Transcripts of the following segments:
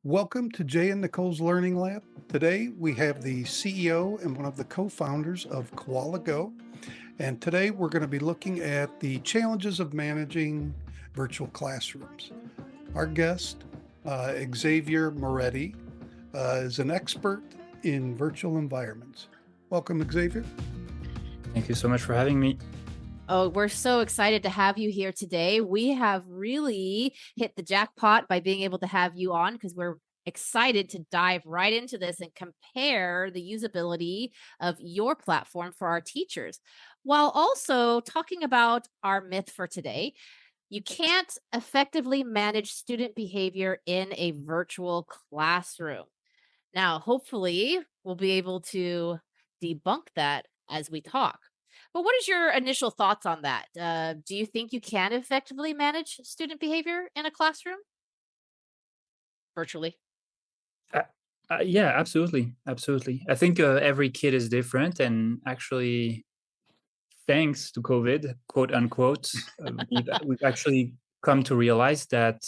Welcome to Jay and Nicole's Learning Lab. Today we have the CEO and one of the co-founders of Koala Go. And today we're going to be looking at the challenges of managing virtual classrooms. Our guest, Xavier Moretti, is an expert in virtual environments. Welcome, Xavier. Thank you so much for having me. Oh, we're so excited to have you here today. We have really hit the jackpot by being able to have you on because we're excited to dive right into this and compare the usability of your platform for our teachers, while also talking about our myth for today. You can't effectively manage student behavior in a virtual classroom. Now, hopefully, we'll be able to debunk that as we talk. But what is your initial thoughts on that? Do you think you can effectively manage student behavior in a classroom virtually? Uh, yeah, absolutely. Absolutely. I think every kid is different. And actually, thanks to COVID, quote unquote, we've actually come to realize that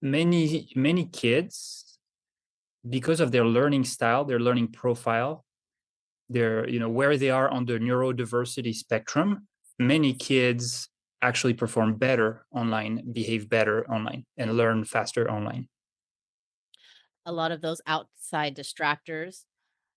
many kids, because of their learning style, their learning profile, where they are on the neurodiversity spectrum, many kids actually perform better online, behave better online, and learn faster online. A lot of those outside distractors.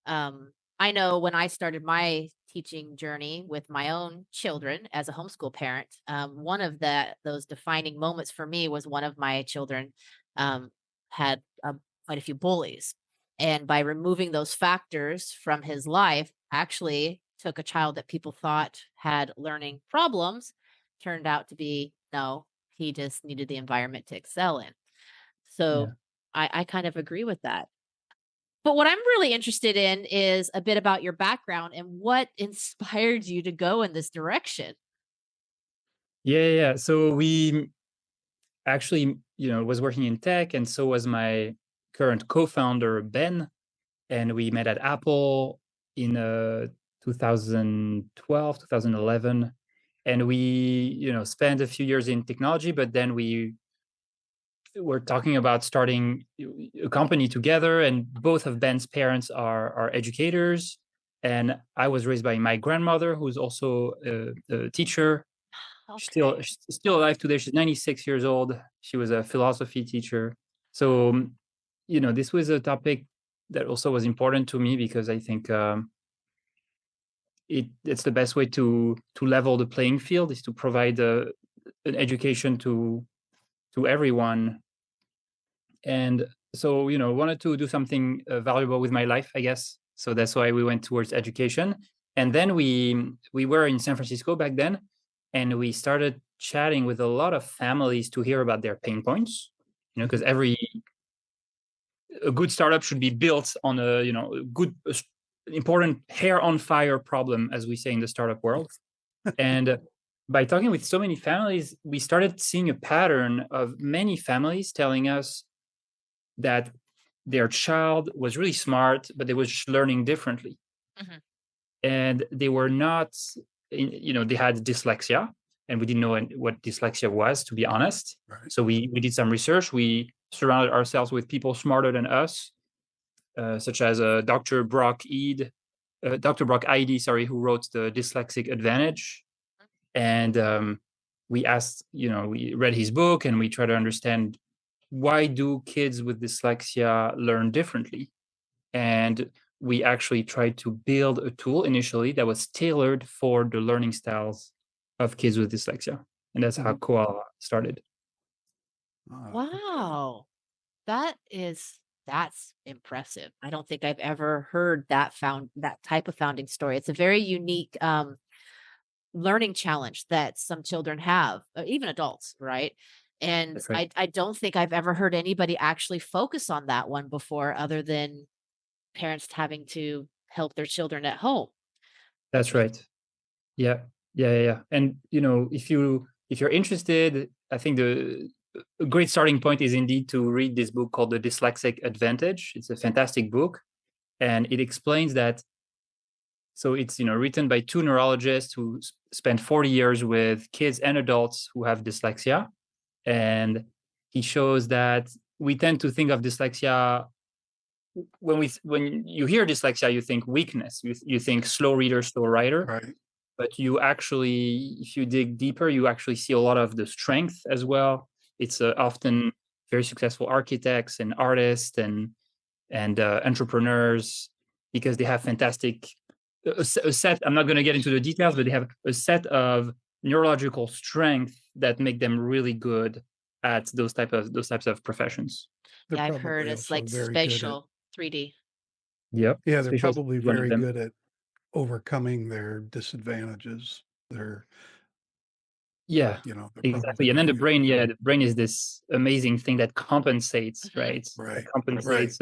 I know when I started my teaching journey with my own children as a homeschool parent, one of those defining moments for me was one of my children um, had quite a few bullies, and by removing those factors from his life, actually took a child that people thought had learning problems, turned out to be no, he just needed the environment to excel in. So Yeah. I kind of agree with that. But what I'm really interested in is a bit about your background and what inspired you to go in this direction. Yeah. So we actually, was working in tech, and so was my current co-founder, Ben. And we met at Apple in 2012, 2011. And we, spent a few years in technology, but then we were talking about starting a company together. And both of Ben's parents are educators. And I was raised by my grandmother, who's also a teacher. Okay. She's still alive today. She's 96 years old. She was a philosophy teacher. So, this was a topic that also was important to me because I think it's the best way to level the playing field is to provide an education to everyone. And so, wanted to do something valuable with my life, I guess. So that's why we went towards education. And then we were in San Francisco back then, and we started chatting with a lot of families to hear about their pain points. Because a good startup should be built on a good, important hair on fire problem, as we say in the startup world. And by talking with so many families, we started seeing a pattern of many families telling us that their child was really smart, but they was learning differently. Mhm. And they were not, they had dyslexia, and we didn't know what dyslexia was, to be honest. Right. So we did some research. We surrounded ourselves with people smarter than us, such as Dr. Brock Eide, sorry, who wrote the Dyslexic Advantage. And we asked, we read his book, and we try to understand, why do kids with dyslexia learn differently? And we actually tried to build a tool initially that was tailored for the learning styles of kids with dyslexia. And that's how Koala started. Okay. Wow. That's impressive. I don't think I've ever heard that type of founding story. It's a very unique learning challenge that some children have, even adults, right? And That's right. I don't think I've ever heard anybody actually focus on that one before, other than parents having to help their children at home. That's right. Yeah. Yeah. And if you're interested, I think a great starting point is indeed to read this book called The Dyslexic Advantage. It's a fantastic book, and it explains that. So it's written by two neurologists who spent 40 years with kids and adults who have dyslexia, and he shows that we tend to think of dyslexia when you hear dyslexia, you think weakness, you think slow reader, slow writer. Right. But you actually, if you dig deeper, you actually see a lot of the strength as well. It's often very successful architects and artists and entrepreneurs, because they have fantastic a set. I'm not going to get into the details, but they have a set of neurological strength that make them really good at those types of professions. They're Yeah, I've heard probably it's also like very good at, spatial 3D. Yep. yeah, they're Spatial probably is one of very them. good at overcoming their disadvantages. They're, Yeah, you know, they're exactly. probably And then the very good. brain, the brain is this amazing thing that compensates, Mhm. right? Right, That compensates.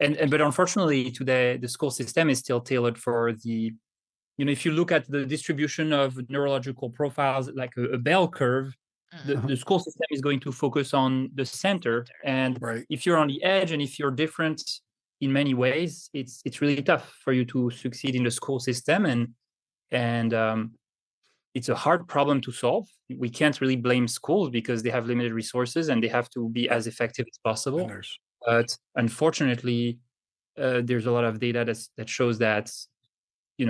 And but unfortunately, today the school system is still tailored for the, if you look at the distribution of neurological profiles, like a bell curve, Mhm. the school system is going to focus on the center. And Right. if you're on the edge and if you're different in many ways, it's really tough for you to succeed in the school system. And it's a hard problem to solve. We can't really blame schools because they have limited resources and they have to be as effective as And possible. there's, But unfortunately, there's a lot of data that shows that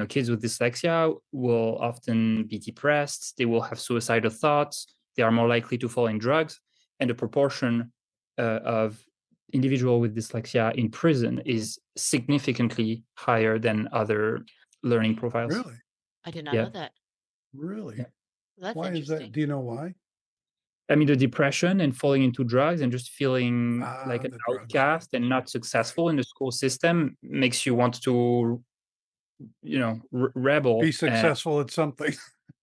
kids with dyslexia will often be depressed. They will have suicidal thoughts. They are more likely to fall in drugs, and the proportion of individual with dyslexia in prison is significantly higher than other learning profiles. really, I did not Yeah. know that. really. Yeah. That's Why is interesting. that? Do you know why? I mean, the depression and falling into drugs and just feeling like an The drugs. outcast and not successful in the school system makes you want to, rebel. Be successful at something.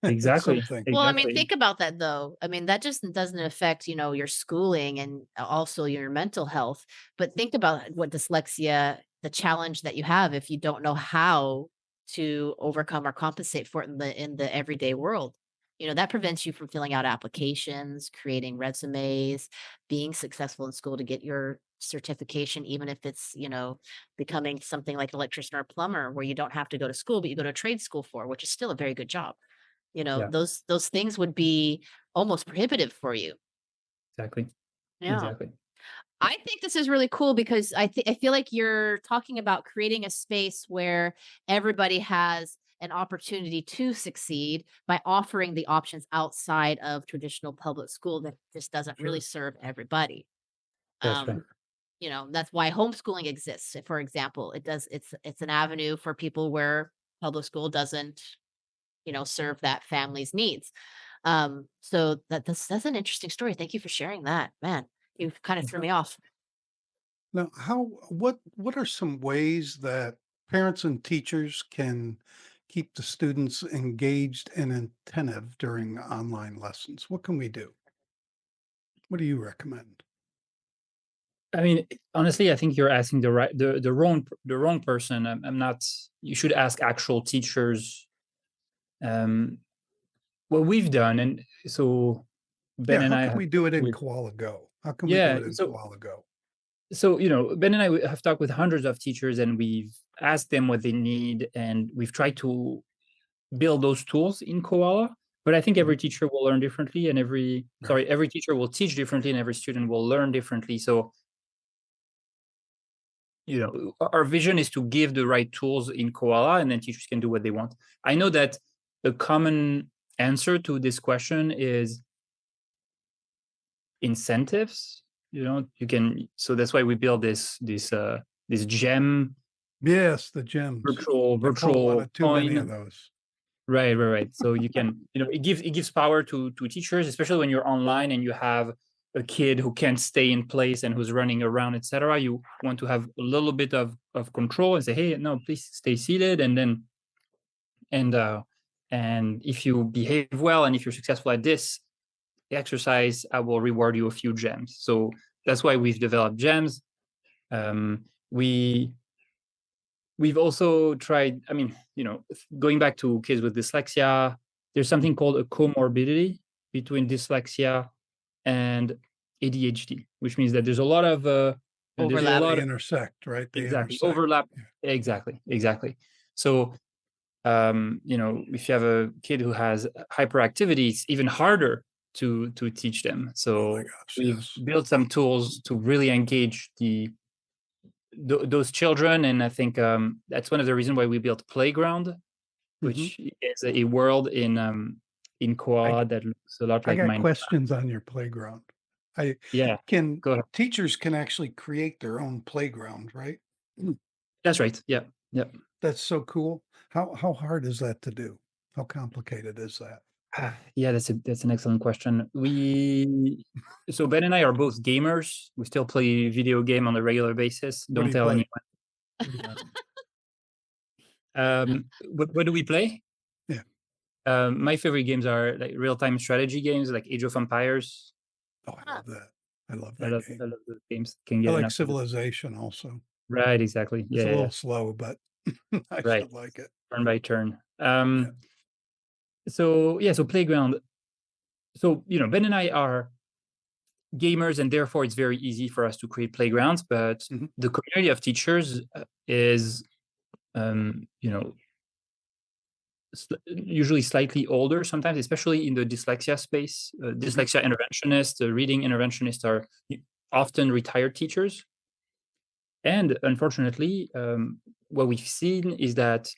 Exactly. Something. Well, I mean, Exactly. think about that though. I mean, that just doesn't affect, your schooling and also your mental health. But think about what dyslexia, the challenge that you have if you don't know how to overcome or compensate for it in the everyday world. That prevents you from filling out applications, creating resumes, being successful in school to get your certification, even if it's, becoming something like an electrician or a plumber where you don't have to go to school, but you go to a trade school for, which is still a very good job. Yeah. Those things would be almost prohibitive for you. Exactly. Yeah. Exactly. I think this is really cool because I feel like you're talking about creating a space where everybody has an opportunity to succeed by offering the options outside of traditional public school that just doesn't really serve everybody. That's right. That's why homeschooling exists. For example, it's an avenue for people where public school doesn't serve that family's needs. So that's an interesting story. Thank you for sharing that. Man, you kind of threw me off. Now, what are some ways that parents and teachers can keep the students engaged and attentive during online lessons? What can we do? What do you recommend? I mean, honestly, I think you're asking the wrong person. I'm not. You should ask actual teachers. What we've done, and so Ben Yeah, and how I can have we do it in with Koala Go? How can we do yeah. it in So Koala Go? Ben and I have talked with hundreds of teachers, and we've asked them what they need, and we've tried to build those tools in Koala. But I think every teacher will learn differently, and Right. every teacher will teach differently, and every student will learn differently. So our vision is to give the right tools in Koala, and then teachers can do what they want. I know that the common answer to this question is incentives. You can. So that's why we build this gem Yes, the gems. I pulled one virtual of too many of coin. those. Right. So you can, it gives power to teachers, especially when you're online and you have a kid who can't stay in place and who's running around, etc. You want to have a little bit of control and say, hey, no, please stay seated. And if you behave well and if you're successful at this exercise, I will reward you a few gems. So that's why we've developed gems. We've also tried, going back to kids with dyslexia, there's something called a comorbidity between dyslexia and ADHD, which means that there's a lot of Overlap. They intersect, right? They exactly intersect. overlap. Yeah. Exactly. So if you have a kid who has hyperactivity, it's even harder to teach them. Oh So my gosh, we've yes. built some tools to really engage those children, and I think that's one of the reasons why we built Playground, Mm-hmm. which is a world in Koala that looks a lot I like got Minecraft. questions on your playground. Yeah, go ahead. Teachers can actually create their own playground, right? That's right. Yeah, yeah. That's so cool. How hard is that to do? How complicated is that? Yeah, that's an excellent question. So Ben and I are both gamers. We still play video game on a regular basis. What do Don't you tell play? anyone. What do we play? Yeah. My favorite games are like real-time strategy games, like Age of Empires. Oh, I love that. I love I that game. love those games. Can I get like enough of it. Civilization also. Right, exactly. It's Yeah, a yeah, little slow, but I right. still like it. Turn by turn. Yeah. So Playground. So Ben and I are gamers, and therefore it's very easy for us to create playgrounds. But Mhm. the community of teachers is, you know, usually slightly older. Sometimes, especially in the dyslexia space, dyslexia interventionists, reading interventionists are often retired teachers. And unfortunately, what we've seen is that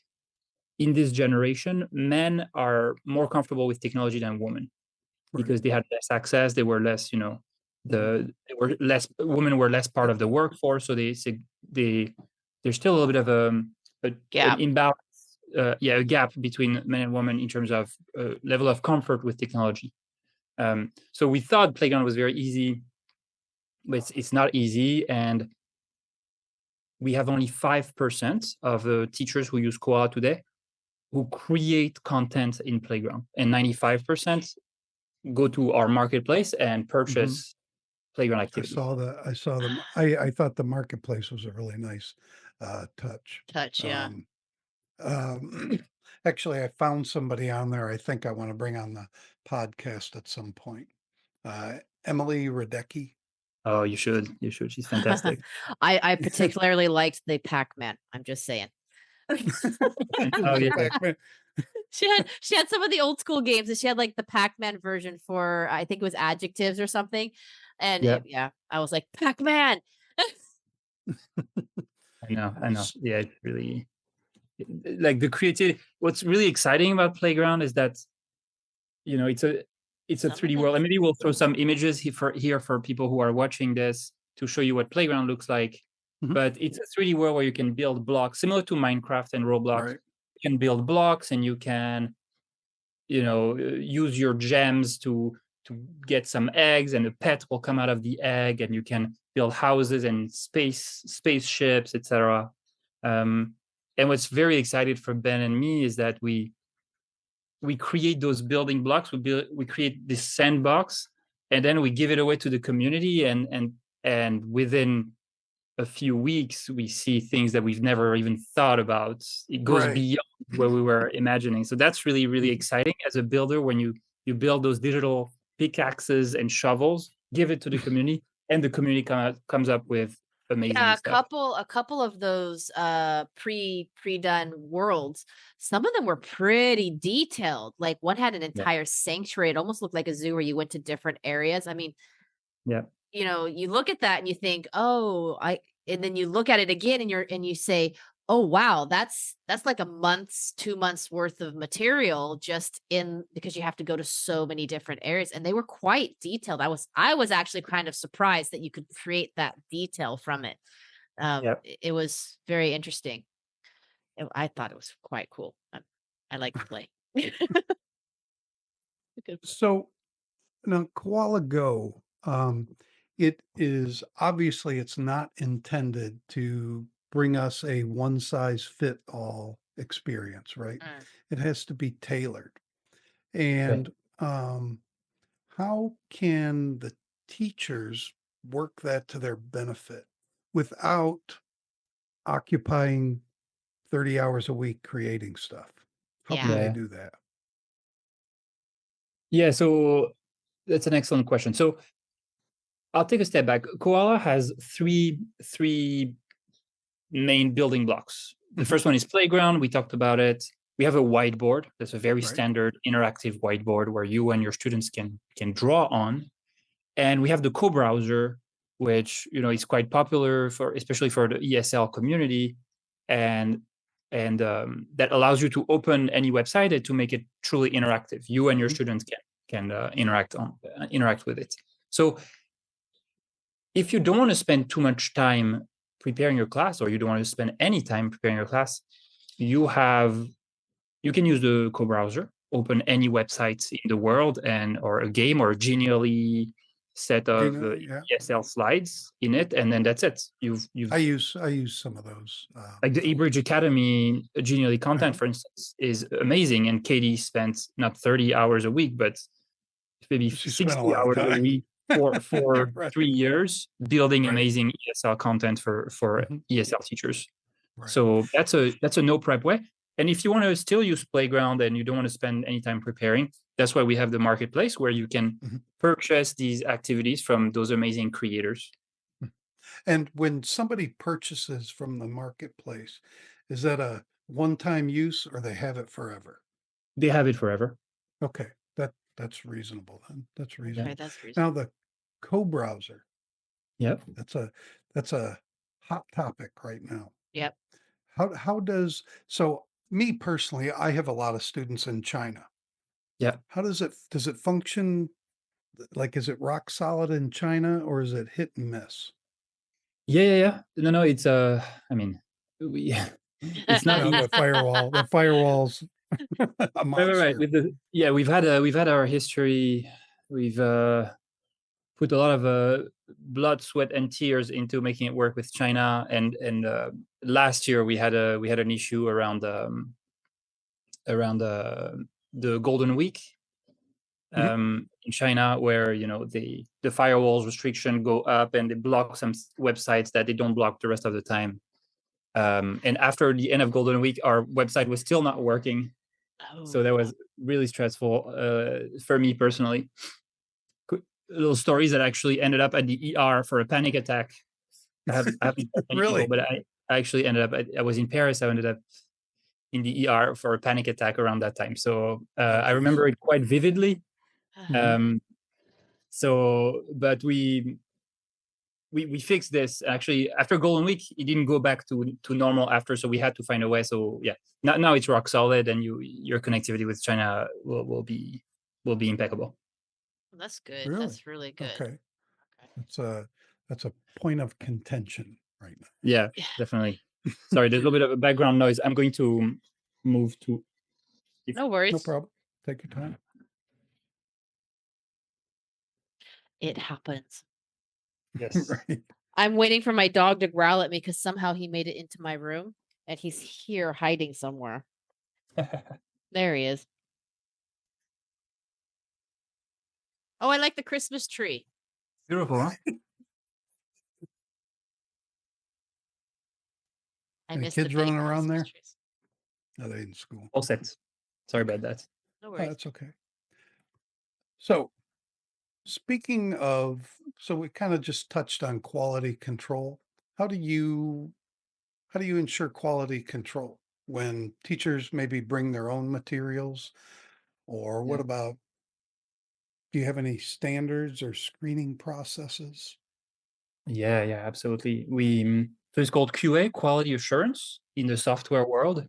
in this generation, men are more comfortable with technology than women because they had less access. They were less, women were less part of the workforce. So there's still a little bit of Gap. an imbalance, a gap between men and women in terms of level of comfort with technology. So we thought Playground was very easy, but it's not easy. And we have only 5% of the teachers who use Koala today who create content in Playground, and 95% go to our marketplace and purchase Playground activity. I saw them. I thought the marketplace was a really nice touch. Yeah. Actually, I found somebody on there I think I want to bring on the podcast at some point. Emily Radecki. Oh, you should. She's fantastic. I particularly liked the Pac-Man. I'm just saying. Oh, yeah. Pac-Man. She had some of the old school games, and she had like the Pac-Man version for, I think it was adjectives or something. And Yeah. I was like, Pac-Man. I know. Yeah, it's really like the creativity. What's really exciting about Playground is that it's a Some 3D of world, it's- and maybe we'll throw some images here for people who are watching this to show you what Playground looks like. Mhm. But it's a 3D world where you can build blocks similar to Minecraft and Roblox. Right. You can build blocks, and you can use your gems to get some eggs, and a pet will come out of the egg, and you can build houses and spaceships, etc. And what's very excited for Ben and me is that we create those building blocks. We create this sandbox, and then we give it away to the community, and within a few weeks we see things that we've never even thought about. It goes Right. beyond what we were imagining. So that's really, really exciting as a builder. When you build those digital pickaxes and shovels, give it to the community, and the community comes up with amazing stuff. A couple of those pre-done worlds, some of them were pretty detailed. Like one had an entire sanctuary. It almost looked like a zoo where you went to different areas. I mean, Yeah. You look at that and you think, and then you look at it again and you say, oh wow, that's like a 2 months worth of material just because you have to go to so many different areas, and they were quite detailed. I was actually kind of surprised that you could create that detail from it. It was very interesting. I thought it was quite cool. I like to play. So now Koala Go, it is obviously it's not intended to bring us a one size fit all experience, right? It has to be tailored. And how can the teachers work that to their benefit without occupying 30 hours a week creating stuff? How can they Yeah. do that? Yeah, so that's an excellent question. So I'll take a step back. Koala has three main building blocks. The first one is Playground. We talked about it. we have a whiteboard. That's a very Right. standard interactive whiteboard where you and your students can draw on. And we have the co-browser, which is quite popular especially for the ESL community, and that allows you to open any website and to make it truly interactive. You and your students can interact with it. So if you don't want to spend too much time preparing your class, or you don't want to spend any time preparing your class, you can use the co-browser, open any website in the world, or a game or a genially set of ESL slides in it, and then that's it. I use some of those. Like the eBridge Academy genially content, for instance, is amazing, and Katie spent not 30 hours a week, but maybe 60 hours a week for 3 years building amazing ESL content for ESL teachers. Right. So that's a no prep way. And if you want to still use Playground and you don't want to spend any time preparing, that's why we have the marketplace where you can purchase these activities from those amazing creators. And when somebody purchases from the marketplace, is that a one-time use, or they have it forever? They have it forever. Okay, that's reasonable then. That's reasonable. Okay, that's reasonable. Now the co-browser. Yep. That's a hot topic right now. Yep. How does me personally, I have a lot of students in China. Yeah. How does it function? Like, is it rock solid in China, or is it hit and miss? Yeah. No, it's I mean, it's not the firewall. The firewall's a monster. Right. We've had our history. We've put a lot of blood, sweat, and tears into making it work with China. And last year we had an issue around the Golden Week in China, where the firewalls restriction go up and they block some websites that they don't block the rest of the time. And after the end of Golden Week, our website was still not working. So that was really stressful for me personally. Little stories that actually ended up at the ER for a panic attack. I haven't really, people, but I actually ended up. I was in Paris. I ended up in the ER for a panic attack around that time. So I remember it quite vividly. But we fixed this. Actually, after Golden Week, it didn't go back to normal after. So we had to find a way. So yeah, now it's rock solid, and your connectivity with China will be impeccable. That's good. Really? That's really good. Okay. That's a point of contention right now. Yeah. Definitely. Sorry, there's a little bit of a background noise. I'm going to move to. No worries. No problem. Take your time. It happens. Yes. Right. I'm waiting for my dog to growl at me because somehow he made it into my room and he's here hiding somewhere. There he is. Oh, I like the Christmas tree. Beautiful, huh? I Any missed kids the big running around Christmas there? trees. No, they in school. All set. Sorry about that. No Oh, worries. that's okay. So speaking of, we kind of just touched on quality control. How do you ensure quality control when teachers maybe bring their own materials? Or what about, do you have any standards or screening processes? Yeah, absolutely. So it's called QA, quality assurance, in the software world.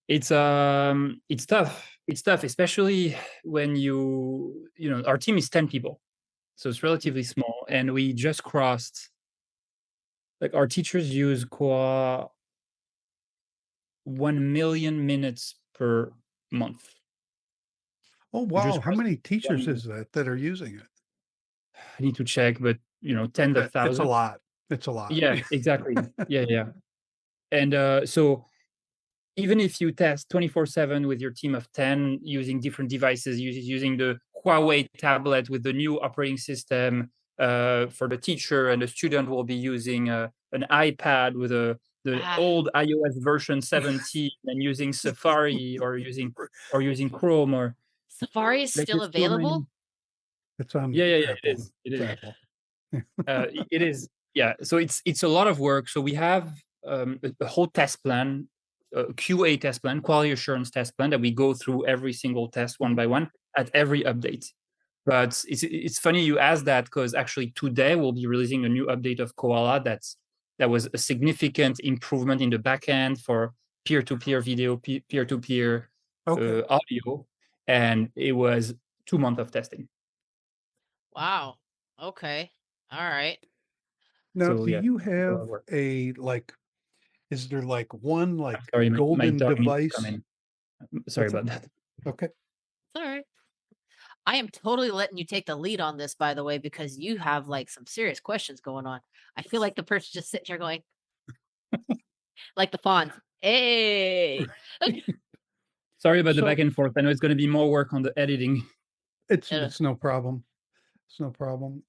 It's tough. It's tough, especially when our team is 10 people, so it's relatively small, and we just crossed. Like, our teachers use Koala 1 million minutes per month. Oh wow! How many teachers is that are using it? I need to check, but tens of thousands. It's a lot. It's a lot. Yeah, exactly. Yeah. And so even if you test 24/7 with your team of 10 using different devices, using the Huawei tablet with the new operating system for the teacher, and the student will be using an iPad with the old iOS version 17 and using Safari or using Chrome, or Safari is still available. It's on. Yeah. Apple. It is. It's Apple. It is. Yeah. So it's a lot of work. So we have a whole test plan QA test plan, quality assurance test plan, that we go through every single test one by one at every update. But it's funny you asked that, because actually today we'll be releasing a new update of Koala that was a significant improvement in the backend for peer-to-peer video, peer-to-peer audio, and it was 2 months of testing. Wow. Okay. All right. Now, So, do yeah, you a lot have of work. is there like one like Sorry, my golden dog needs to device? come in. Sorry What's about that. Okay. It's all right. I am totally letting you take the lead on this, by the way, because you have like some serious questions going on. I feel like the person just sitting here going, like the fawns. Hey. Sorry about the So back and forth. I know it's going to be more work on the editing. it's no problem. It's no problem.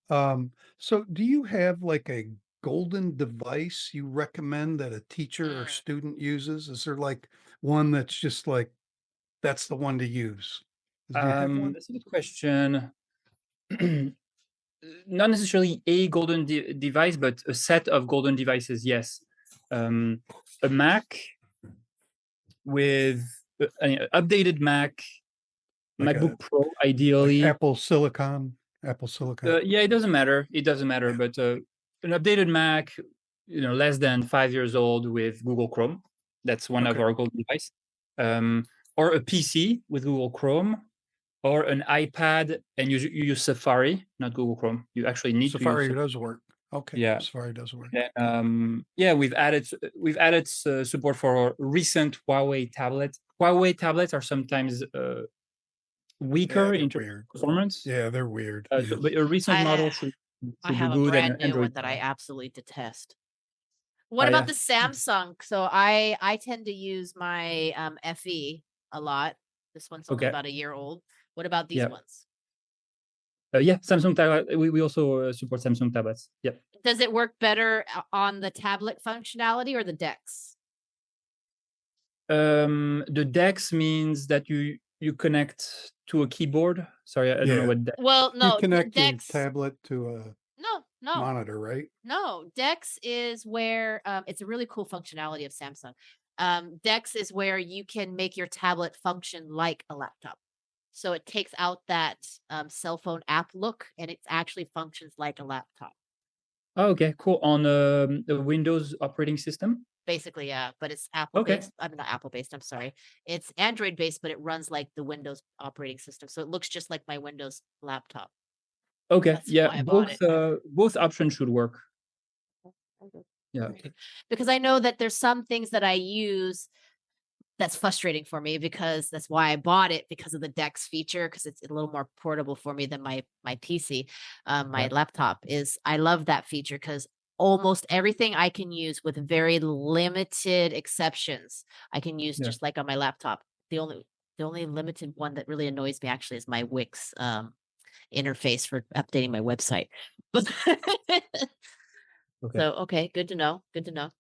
So do you have like a golden device you recommend that a teacher or Mm. student uses? Is there like one that's just like that's the one to use? Do you have one? That's a good question. Not necessarily a golden device, but a set of golden devices, yes. A Mac with an updated Mac, Like MacBook Pro, like ideally. Apple Silicon? Apple Silicon. Yeah, it doesn't matter. It doesn't matter. But an updated Mac, less than 5 years old, with Google Chrome. That's one of Okay. our golden device. Or a PC with Google Chrome, or an iPad, and you use Safari, not Google Chrome. You actually need to Safari use does work. Okay. Yeah. Safari does work. Yeah, we've added support for recent Huawei tablets. Huawei tablets are sometimes weaker they're in terms weird. of performance. Yeah, they're weird. But a recent model should I be have a good, and brand an new Android. one that I absolutely detest. What Oh, about yeah. the Samsung? So I tend to use my FE a lot. This one's only Okay. about a year old. What about these Yeah. ones? Yeah, Samsung tablet. We also support Samsung tablets. Yep. Does it work better on the tablet functionality or the DeX? The DeX means that you connect to a keyboard. Sorry, I don't know what DeX. Well, You no, connect your DeX. tablet to a No, monitor, right? no. DeX is where it's a really cool functionality of Samsung. DeX is where you can make your tablet function like a laptop. So it takes out that cell phone app look, and it actually functions like a laptop. Oh, okay, cool. On the Windows operating system? Basically, yeah, but it's Apple Okay. based. I'm not Apple based. I'm sorry. It's Android based, but it runs like the Windows operating system. So it looks just like my Windows laptop. Okay. That's Yeah, why I bought both options should work. Yeah. Because I know that there's some things that I use that's frustrating for me, because that's why I bought it, because of the DeX feature, because it's a little more portable for me than my PC. My laptop is. I love that feature because almost everything I can use, with very limited exceptions, I can use just like on my laptop. The only limited one that really annoys me actually is my Wix interface for updating my website. Okay. So, okay, good to know. Good to know.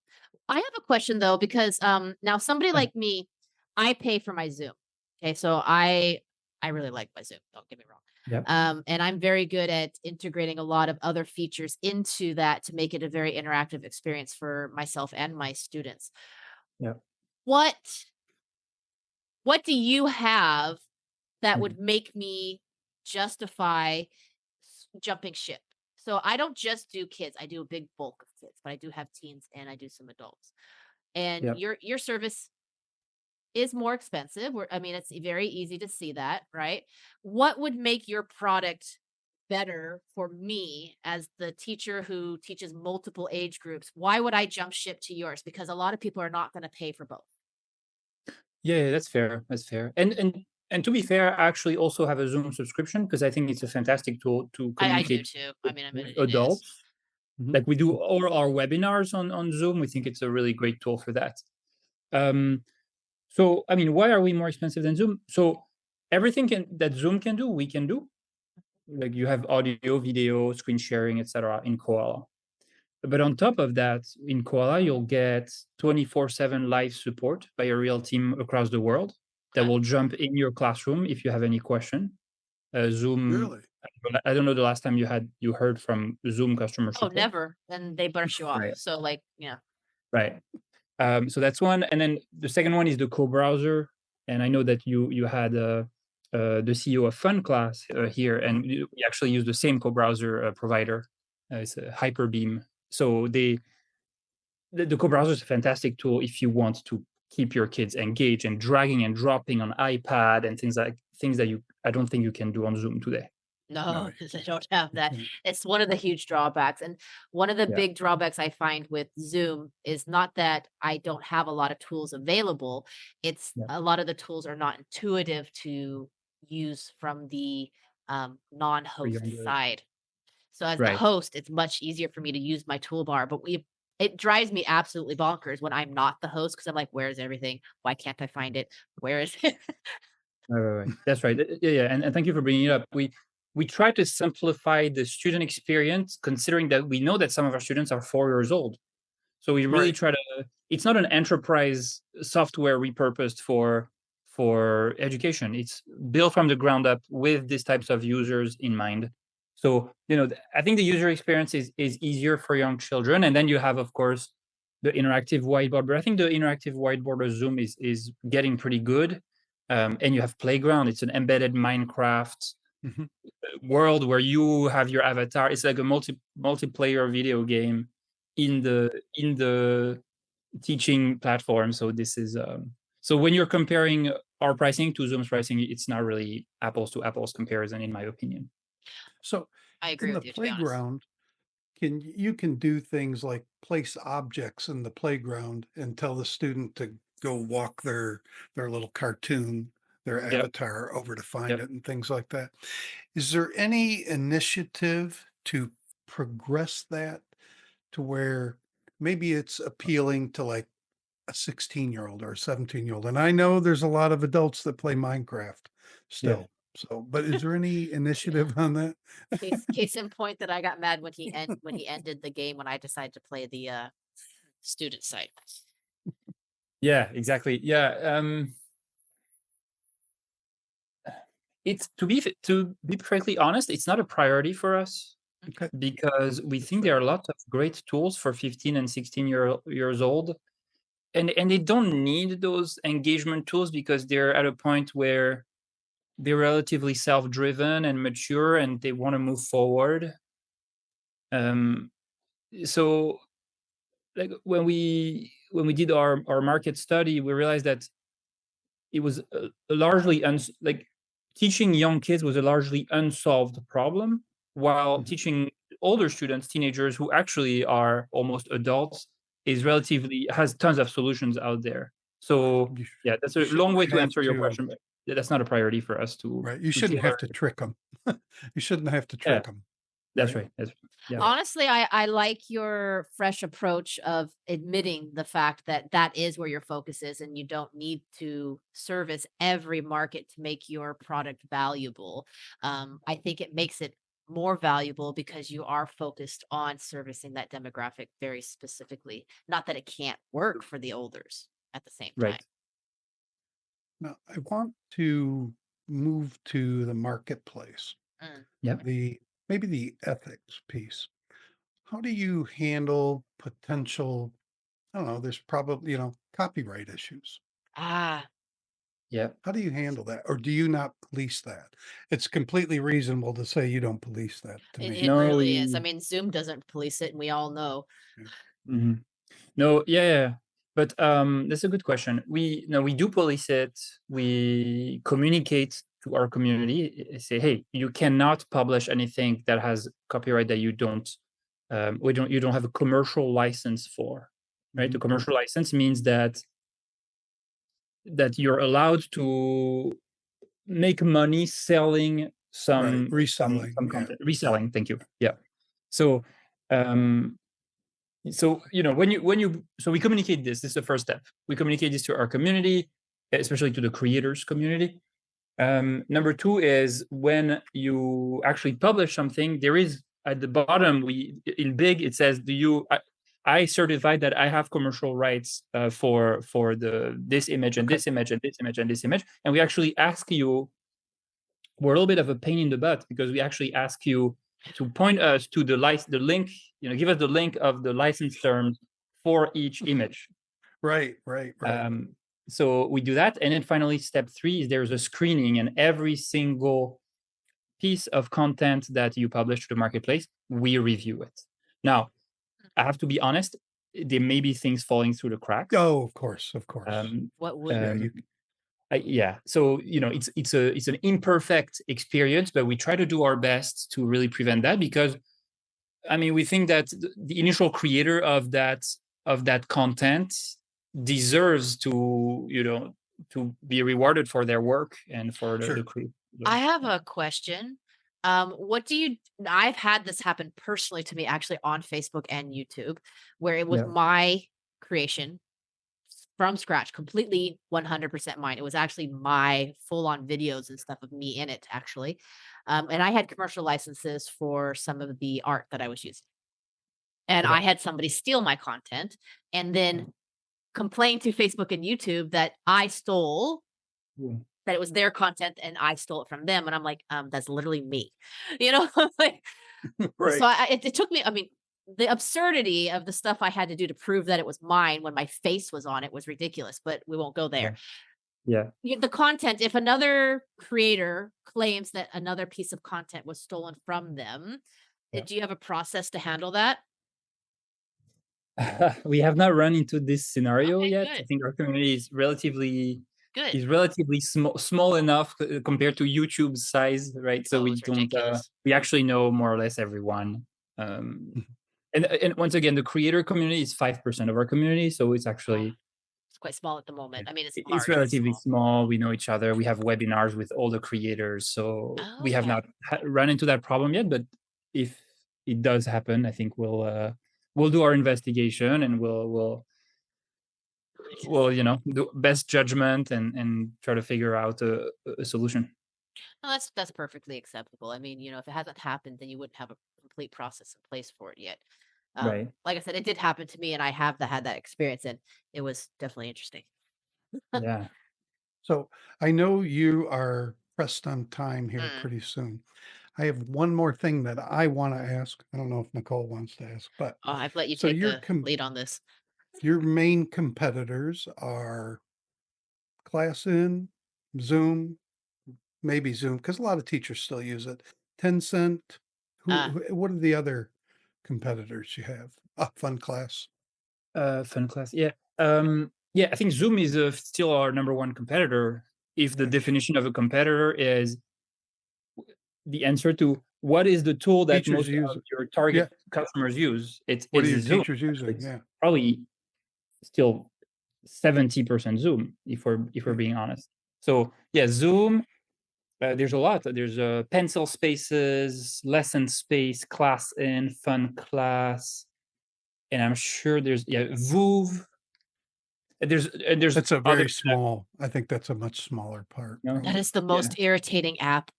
I have a question though, because now somebody like me, I pay for my Zoom. Okay, so I really like my Zoom. Don't get me wrong. Yeah. And I'm very good at integrating a lot of other features into that to make it a very interactive experience for myself and my students. Yeah. What do you have that would make me justify jumping ship? So I don't just do kids. I do a big bulk of kids, but I do have teens and I do some adults. And your service is more expensive. I mean, it's very easy to see that, right? What would make your product better for me as the teacher who teaches multiple age groups? Why would I jump ship to yours? Because a lot of people are not going to pay for both. Yeah, that's fair. That's fair. And to be fair, I actually also have a Zoom subscription, because I think it's a fantastic tool to I do communicate too. I mean, with it is. adults. Like we do all our webinars on Zoom. We think it's a really great tool for that. So, I mean, why are we more expensive than Zoom? So everything that Zoom can do, we can do. Like you have audio, video, screen sharing, etc. in Koala. But on top of that, in Koala, you'll get 24/7 live support by a real team across the world that will jump in your classroom if you have any question. Zoom. Really? I don't know the last time you heard from Zoom customer support. Oh, never. Then they brush you off. Right. So like, yeah. Right. So that's one. And then the second one is the co-browser. And I know that you had the CEO of Fun Class here, and we actually use the same co-browser provider. It's a Hyperbeam. So the co-browser is a fantastic tool if you want to keep your kids engaged and dragging and dropping on iPad and things that I don't think you can do on Zoom today. No, because I don't have that. Okay. It's one of the huge drawbacks. And one of the Yeah. big drawbacks I find with Zoom is not that I don't have a lot of tools available. It's Yeah. a lot of the tools are not intuitive to use from the non-host younger. side. So as the Right. host, it's much easier for me to use my toolbar, but it drives me absolutely bonkers when I'm not the host because I'm like, where's everything? Why can't I find it? Where is it? Right. That's right. Yeah. And thank you for bringing it up. We try to simplify the student experience, considering that we know that some of our students are 4 years old. So we really Right. try to. It's not an enterprise software repurposed for education. It's built from the ground up with these types of users in mind. So I think the user experience is easier for young children, and then you have, of course, the interactive whiteboard. But I think the interactive whiteboard of Zoom is getting pretty good. And you have Playground. It's an embedded Minecraft Mhm. world where you have your avatar. It's like a multiplayer video game in the teaching platform. So this is so when you're comparing our pricing to Zoom's pricing, it's not really apples to apples comparison, in my opinion. So I agree in the with you, to be honest. playground, you can do things like place objects in the playground and tell the student to go walk their little cartoon, their Yep. avatar over to find Yep. it and things like that. Is there any initiative to progress that to where maybe it's appealing to like a 16-year-old or a 17-year-old? And I know there's a lot of adults that play Minecraft Yeah. still. So, but is there any initiative on that? Case in point that I got mad when he ended the game when I decided to play the student side. Yeah, exactly. Yeah. It's to be perfectly honest, it's not a priority for us. Okay. Because we That's think fair. there are lots of great tools for 15 and 16 years old. And they don't need those engagement tools because they're at a point where they're relatively self-driven and mature and they want to move forward. So like when we did our market study, we realized that it was a largely like teaching young kids was a largely unsolved problem, while Mhm. teaching older students, teenagers who actually are almost adults, has tons of solutions out there. So You yeah, that's you a long shouldn't way to have answer your to, question, but that's not a priority for us to right. You shouldn't tailor. have to trick them. You shouldn't have to Yeah, trick them. that's Right. right. That's yeah. Honestly, I like your fresh approach of admitting the fact that that is where your focus is, and you don't need to service every market to make your product valuable. I think it makes it more valuable because you are focused on servicing that demographic very specifically. Not that it can't work for the olders at the same time. Right. Now, I want to move to the marketplace, Mm. Yep. maybe the ethics piece. How do you handle potential, I don't know, there's probably, copyright issues. Ah, Yep. How do you handle that? Or do you not police that? It's completely reasonable to say you don't police that to me. it No, really is. I we. mean, Zoom doesn't police it, and we all know. Mhm. No, yeah. But that's a good question. We do police it. We communicate to our community, say, hey, you cannot publish anything that has copyright that you don't have a commercial license for, right? The Mhm. commercial license means that you're allowed to make money selling Right. some Reselling. Yeah. content. Reselling, thank you. Yeah. So so we communicate this. This is the first step. We communicate this to our community, especially to the creators community. Number two is when you actually publish something, there is at the bottom, in big, it says, I certify that I have commercial rights for this image and Okay. this image and this image and this image. And we actually ask you, we're a little bit of a pain in the butt because we actually ask you to point us to the link, give us the link of the license terms for each image. Right, right, right. So we do that. And then finally, step 3 is there's a screening, and every single piece of content that you publish to the marketplace, we review it. Now, I have to be honest, there may be things falling through the cracks. Oh, of course, of course. What would Yeah. So it's an imperfect experience, but we try to do our best to really prevent that, because I mean, we think that the initial creator of that content deserves to to be rewarded for their work and for the Sure. crew. I have a question. I've had this happen personally to me actually on Facebook and YouTube, where it was Yeah. my creation from scratch, completely 100% mine. It was actually my full-on videos and stuff of me in it, actually. And I had commercial licenses for some of the art that I was using. And Okay. I had somebody steal my content and then complain to Facebook and YouTube that I stole, Yeah. that it was their content and I stole it from them. And I'm like, that's literally me, you know, like, Right. so it took me, I mean, the absurdity of the stuff I had to do to prove that it was mine when my face was on it was ridiculous, but we won't go there. Yeah. The content, if another creator claims that another piece of content was stolen from them, Yeah. do you have a process to handle that? We have not run into this scenario Okay, yet. good. I think our community is relatively Good. small enough compared to YouTube's size, right? So Oh, we it's don't ridiculous. we actually know more or less everyone. Mhm. And once again, the creator community is 5% of our community, so it's actually It's quite small at the moment. I mean, it's it's large, but relatively small. small. We know each other. We have webinars with all the creators, so Oh, we have yeah. not run into that problem yet. But if it does happen, I think we'll do our investigation, and we'll do best judgment and try to figure out a solution. No, that's perfectly acceptable. I mean, if it hasn't happened, then you wouldn't have a complete process in place for it yet. Right. Like I said, it did happen to me, and I have had that experience, and it was definitely interesting. Yeah. So I know you are pressed on time here Mm. pretty soon. I have one more thing that I want to ask. I don't know if Nicole wants to ask, but Oh, I've let you so take the lead on this. your main competitors are ClassIn, Zoom, maybe Zoom, because a lot of teachers still use it. Tencent. What are the other competitors you have? Fun Class. Fun class. Yeah. Yeah. I think Zoom is still our number one competitor. If the Okay. definition of a competitor is the answer to what is the tool that Teachers most use of it. your Yeah. target customers use, it's What are your Zoom. teachers using? It's Yeah. probably still 70% Zoom, if we're Yeah. being honest. So yeah, Zoom. There's a lot. There's pencil spaces, lesson space, class in, fun class, and I'm sure there's Voov. And there's That's a other very small. I think that's a much smaller part. No? That Probably. is the most irritating app.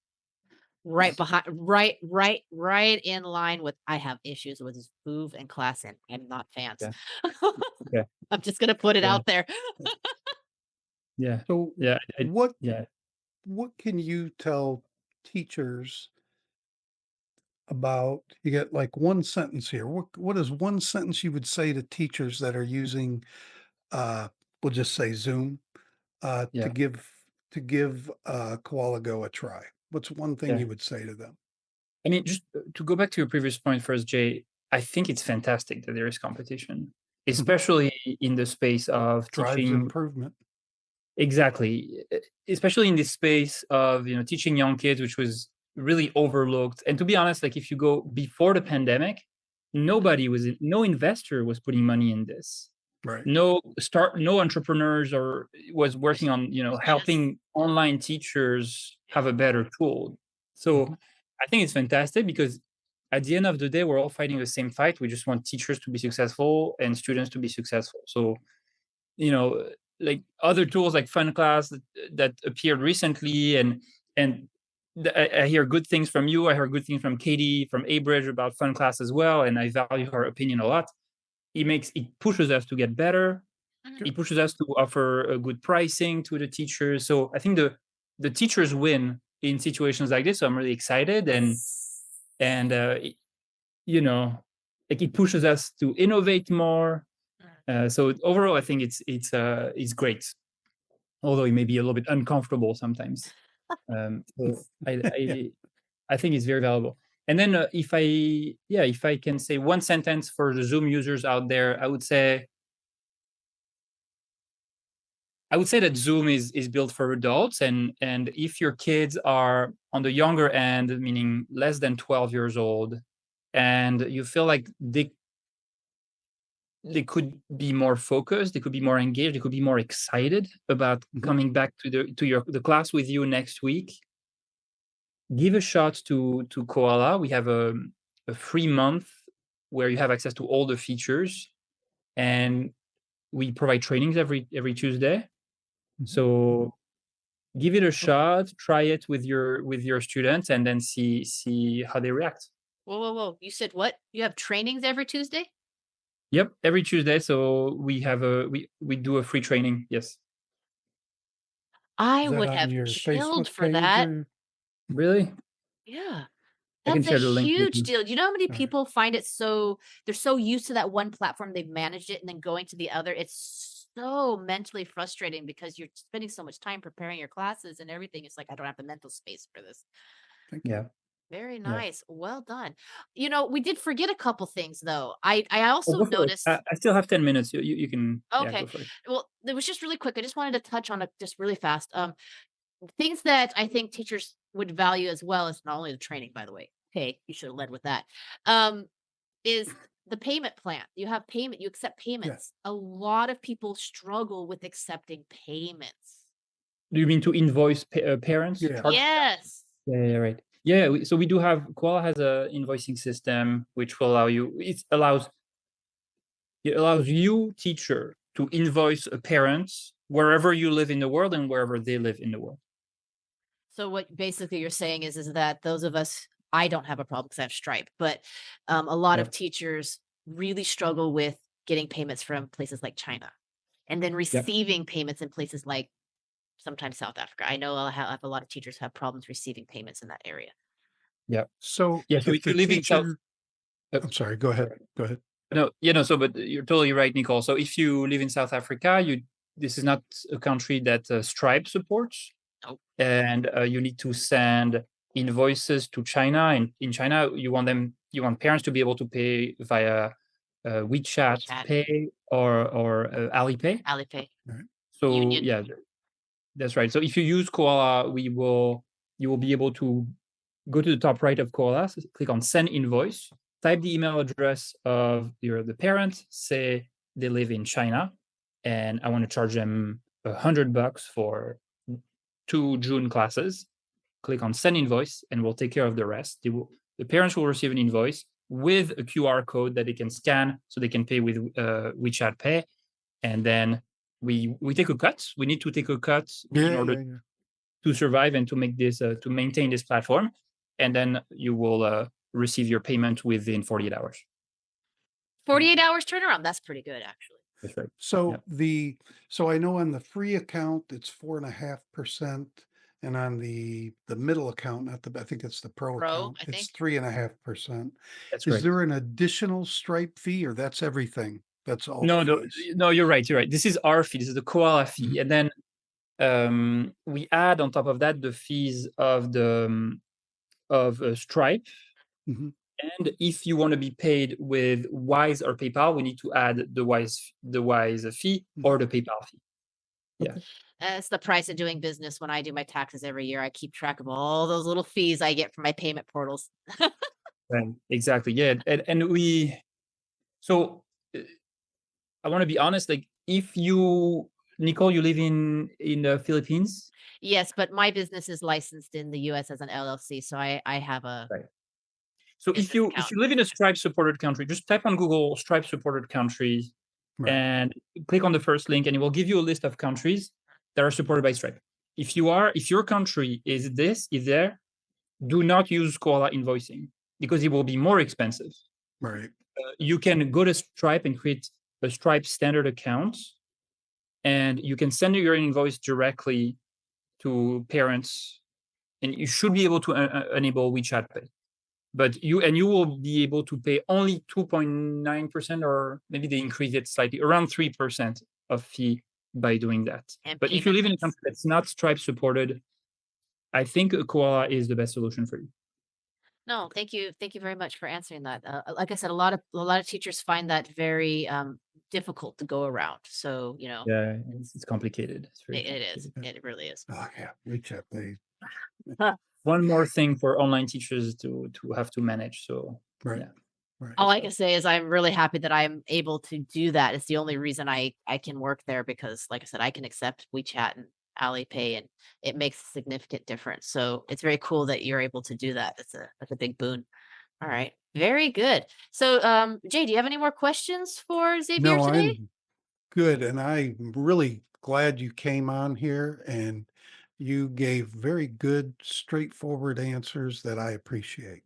Right behind, right in line with. I have issues with Move and ClassIn. I'm not fans. Yeah. Okay. I'm just gonna put it Yeah. out there. Yeah. So Yeah. what Yeah. what can you tell teachers about? You get like one sentence here. What is one sentence you would say to teachers that are using we'll just say Zoom to Yeah. give Koala Go a try? What's one thing Yeah. you would say to them? I mean, just to go back to your previous point first, Jay, I think it's fantastic that there is competition, especially in the space of Drives teaching. improvement. Exactly. Especially in this space of, teaching young kids, which was really overlooked. And to be honest, like if you go before the pandemic, no investor was putting money in this. Right. No entrepreneurs or was working on, helping online teachers have a better tool. So Mhm. I think it's fantastic because at the end of the day, we're all fighting the same fight. We just want teachers to be successful and students to be successful. So, like other tools like Fun Class that appeared recently, and I hear good things from you. I heard good things from Katie, from Abridge about Fun Class as well, and I value her opinion a lot. It pushes us to get better. Mhm. It pushes us to offer a good pricing to the teachers. So I think the teachers win in situations like this. So I'm really excited, and like it pushes us to innovate more. So overall, I think it's great, although it may be a little bit uncomfortable sometimes. So I think it's very valuable. And then if I can say one sentence for the Zoom users out there, I would say that Zoom is built for adults, and if your kids are on the younger end, meaning less than 12 years old, and you feel like they could be more focused, they could be more engaged, they could be more excited about coming back to the class with you next week, give a shot to Koala. We have a free month where you have access to all the features, and we provide trainings every Tuesday. So give it a shot, try it with your students, and then see how they react. Whoa. You said what? You have trainings every Tuesday? Yep, every Tuesday. So we have we do a free training. Yes. I Is that would on have your killed Facebook for page that. or? Really? Yeah. I can That's a share the link with huge you. deal. Do you know how many All right. people find it they're so used to that one platform, they've managed it, and then going to the other, it's so mentally frustrating because you're spending so much time preparing your classes and everything. It's like, I don't have the mental space for this. Thank you. Yeah. Very Yeah. nice. Well done. We did forget a couple things though. I also Go for it. noticed. I still have 10 minutes. You can Okay. go for it. Well, it was just really quick. I just wanted to touch on it just really fast. Things that I think teachers would value as well as not only the training, by the way. Okay, you should have led with that. Is the payment plan. You accept payments. A lot of people struggle with accepting payments. Do you mean to invoice parents? Yeah. Yes. Yeah, right. Yeah, so we do have Koala has a invoicing system which will allow you. It allows you, teacher, to invoice a parent wherever you live in the world and wherever they live in the world. So what basically you're saying is that those of us, I don't have a problem because I have Stripe, but a lot of teachers really struggle with getting payments from places like China, and then receiving payments in places like sometimes South Africa. I know I have a lot of teachers who have problems receiving payments in that area. Yeah. So Yeah. So if if you the live in South, teacher, I'm sorry, go ahead. Go ahead. no. So, but you're totally right, Nicole. So if you live in South Africa, this is not a country that Stripe supports. Nope. And you need to send invoices to China, and in China you want parents to be able to pay via WeChat Pay or Alipay. Alipay. Right. So Union. yeah, that's right. So if you use Koala, you will be able to go to the top right of Koala, click on Send Invoice, type the email address of the parent, say they live in China, and I want to charge them $100 for 2 June classes. Click on Send Invoice, and we'll take care of the rest. The parents will receive an invoice with a QR code that they can scan, so they can pay with WeChat Pay, and then we take a cut. We need to take a cut in order to survive and to make this to maintain this platform, and then you will receive your payment within 48 hours. 48 hours turnaround. That's pretty good, actually. That's right. So so I know on the free account it's 4.5%, and on the middle account, I think it's the pro account, it's 3.5%. That's Is right. there an additional Stripe fee, or that's everything? That's all. No, you're right. This is our fee. This is the Koala fee, and then we add on top of that the fees of Stripe. And if you want to be paid with Wise or PayPal, we need to add the Wise fee or the PayPal fee. Yeah. It's the price of doing business. When I do my taxes every year, I keep track of all those little fees I get from my payment portals. Right. Exactly. Yeah. And so I want to be honest, like if Nicole, you live in the Philippines? Yes, but my business is licensed in the US as an LLC, so I have a So if you live in a Stripe supported country, just type on Google Stripe supported countries and click on the first link, and it will give you a list of countries that are supported by Stripe. If your country is there, do not use Koala invoicing because it will be more expensive. Right. You can go to Stripe and create a Stripe standard account, and you can send your invoice directly to parents, and you should be able to enable WeChat Pay. but you will be able to pay only 2.9%, or maybe they increase it slightly, around 3% of fee by doing that. And But if you live in a payment country that's not Stripe supported, I think Koala is the best solution for you. No, thank you. Thank you very much for answering that. Like I said, a lot of teachers find that very difficult to go around. So, Yeah, it's complicated. It's very it is. complicated. It really is. Oh yeah, reach out. One more thing for online teachers to have to manage. So Right. yeah. Right. All I can say is I'm really happy that I'm able to do that. It's the only reason I can work there because, like I said, I can accept WeChat and Alipay, and it makes a significant difference. So it's very cool that you're able to do that. That's a big boon. All right, very good. So, Jay, do you have any more questions for Xavier No, today? I'm good, and I'm really glad you came on here and you gave very good, straightforward answers that I appreciate.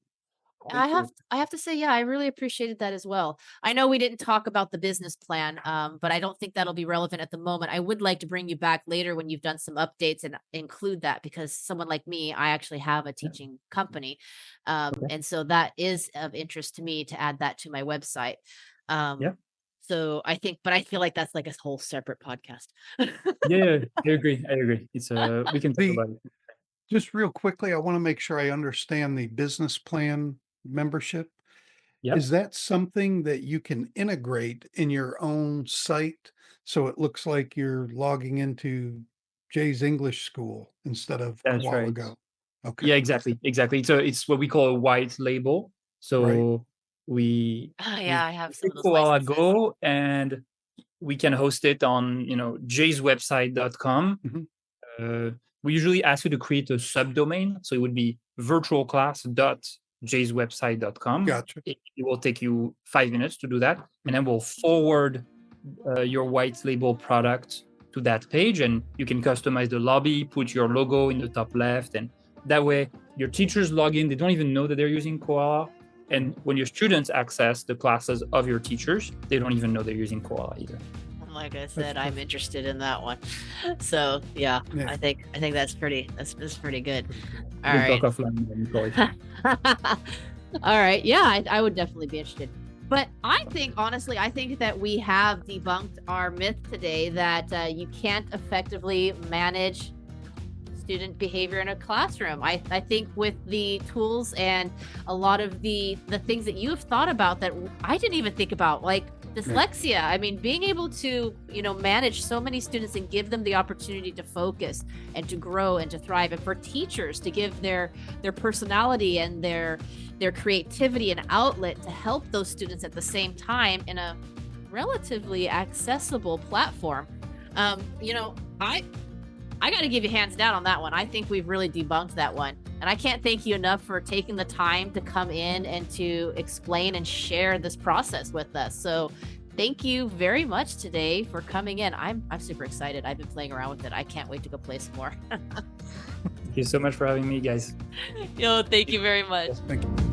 I Thank you. have to say, yeah, I really appreciated that as well. I know we didn't talk about the business plan, but I don't think that'll be relevant at the moment. I would like to bring you back later when you've done some updates and include that because someone like me, I actually have a teaching company, Okay. and so that is of interest to me to add that to my website. Yeah. So I think, but I feel like that's like a whole separate podcast. Yeah, I agree. It's we can talk The about it. Just real quickly, I want to make sure I understand the business plan membership. Yeah. Is that something that you can integrate in your own site so it looks like you're logging into Jay's English School instead of That's Koala right. Go? Okay, Yeah, exactly. It's what we call a white label. right. So we Oh yeah, I have some take of those Koala licenses. Go and we can host it on jayswebsite.com. We usually ask you to create a subdomain, so it would be virtualclass.jayswebsite.com. Gotcha. It will take you 5 minutes to do that, and then we'll forward your white label product to that page, and you can customize the lobby, put your logo in the top left, and that way your teachers log in, they don't even know that they're using Koala. And when your students access the classes of your teachers, they don't even know they're using Koala either. Like I said, I'm perfect. interested in that one. So yeah, Yeah. I think that's pretty good. All We'll right. talk offline when you call it. All right. Yeah, I would definitely be interested. But I think, honestly, I think that we have debunked our myth today that you can't effectively manage student behavior in a classroom. I think with the tools and a lot of the things that you've thought about that I didn't even think about, like dyslexia. I mean, being able to, manage so many students and give them the opportunity to focus and to grow and to thrive, and for teachers to give their personality and their creativity and outlet to help those students at the same time in a relatively accessible platform. I got to give you hands down on that one. I think we've really debunked that one. And I can't thank you enough for taking the time to come in and to explain and share this process with us. So thank you very much today for coming in. I'm super excited. I've been playing around with it. I can't wait to go play some more. Thank you so much for having me, guys. Thank you very much. Thank you.